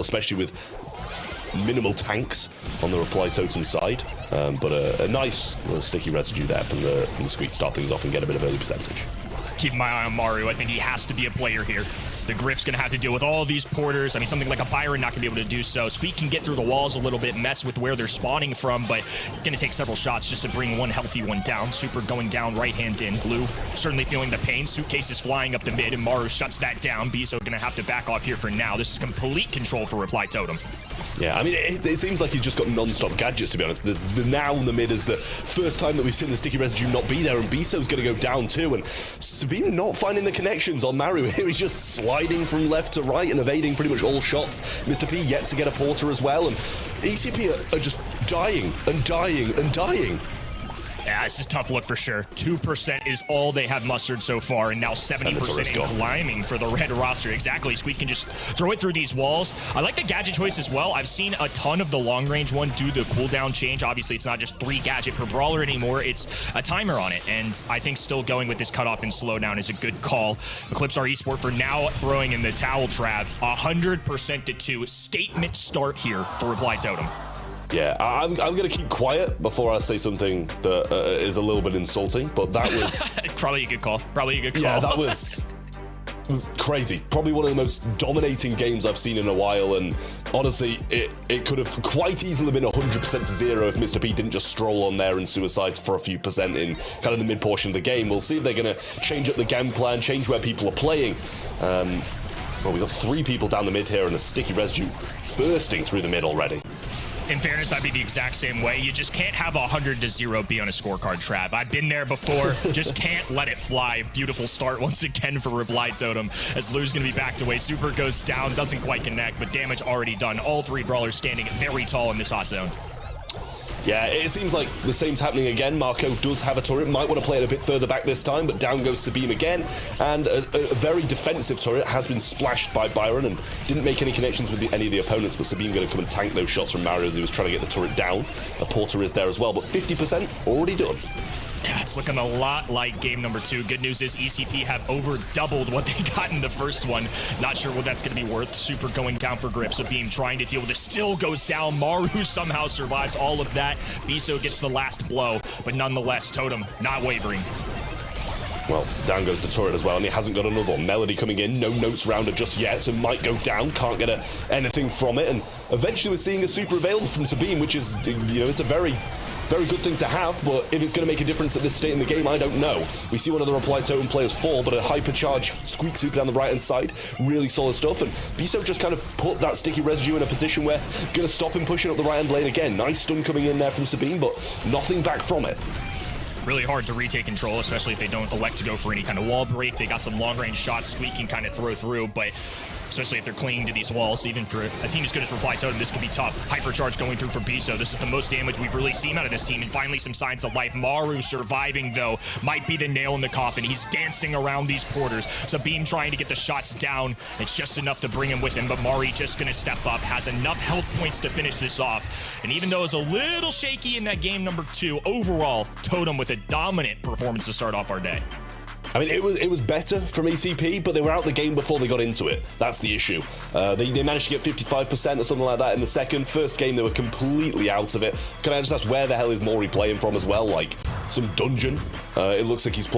especially with minimal tanks on the reply totem side. But a nice little sticky residue there from the Squeak to start things off and get a bit of early percentage. Keeping my eye on Maru. I think he has to be a player here. The Griff's going to have to deal with all these porters. I mean, something like a Byron not going to be able to do so. Squeak can get through the walls a little bit, mess with where they're spawning from, but going to take several shots just to bring one healthy one down. Super going down right hand in. Blue certainly feeling the pain. Suitcase is flying up the mid, and Maru shuts that down. Biso going to have to back off here for now. This is complete control for Reply Totem. Yeah, I mean, it seems like he's just got non-stop gadgets, to be honest. There's now in the mid is the first time that we've seen the sticky residue not be there, and Biso's going to go down too, and Sabine not finding the connections on Maru here. He's just sliding from left to right and evading pretty much all shots. Mr. P yet to get a porter as well, and ECP are just dying and dying and dying. Yeah, this is a tough look for sure. 2% is all they have mustered so far, and now 70% and climbing for the red roster. Exactly, Squeak can just throw it through these walls. I like the gadget choice as well. I've seen a ton of the long-range one do the cooldown change. Obviously, it's not just 3 gadget per brawler anymore. It's a timer on it, and I think still going with this cutoff and slowdown is a good call. ECLIPSAR Esport for now throwing in the towel trap. 100% to 2. Statement start here for Reply Totem. Yeah, I'm going to keep quiet before I say something that is a little bit insulting, but that was... Probably a good call. Probably a good call. Yeah, that was crazy. Probably one of the most dominating games I've seen in a while, and honestly, it could have quite easily been 100% to 0 if Mr. P didn't just stroll on there and suicide for a few percent in kind of the mid portion of the game. We'll see if they're going to change up the game plan, change where people are playing. Well, we've got 3 people down the mid here and a sticky residue bursting through the mid already. In fairness, I'd be the exact same way. You just can't have 100 to 0 be on a scorecard trap. I've been there before. Just can't let it fly. Beautiful start once again for Reply Totem as Lou's going to be backed away. Super goes down, doesn't quite connect, but damage already done. All 3 brawlers standing very tall in this hot zone. Yeah, it seems like the same's happening again. Marco does have a turret, might want to play it a bit further back this time, but down goes Sabine again, and a very defensive turret has been splashed by Byron and didn't make any connections with any of the opponents, but Sabine going to come and tank those shots from Mario as he was trying to get the turret down. A porter is there as well, but 50% already done. Yeah, it's looking a lot like game number 2. Good news is ECP have over doubled what they got in the first one. Not sure what that's going to be worth. Super going down for grip. Sabine trying to deal with it. Still goes down. Maru somehow survives all of that. Biso gets the last blow, but nonetheless, Totem not wavering. Well, down goes the turret as well, and he hasn't got another one. Melody coming in, no notes rounder just yet, so might go down, can't get anything from it, and eventually we're seeing a super available from Sabine, which is, you know, it's a very good thing to have, but if it's going to make a difference at this state in the game, I don't know. We see one of the Reply Totem players fall, but a hypercharge Squeak super down the right-hand side, really solid stuff, and Biso just kind of put that sticky residue in a position where going to stop him pushing up the right-hand lane again. Nice stun coming in there from Sabine, but nothing back from it. Really hard to retake control, especially if they don't elect to go for any kind of wall break. They got some long-range shots Squeak can kind of throw through, but especially if they're clinging to these walls, even for a team as good as Reply Totem, this could be tough. Hypercharge going through for Biso. This is the most damage we've really seen out of this team, and finally some signs of life. Maru surviving, though, might be the nail in the coffin. He's dancing around these porters. Sabine trying to get the shots down. It's just enough to bring him with him, but Mari just going to step up, has enough health points to finish this off. And even though it was a little shaky in that game number 2, overall, Totem with a dominant performance to start off our day. I mean, it was better from ECP, but they were out the game before they got into it. That's the issue. They managed to get 55% or something like that in the second. First game, they were completely out of it. Can I just ask, where the hell is Mori playing from as well? Like, some dungeon? It looks like he's playing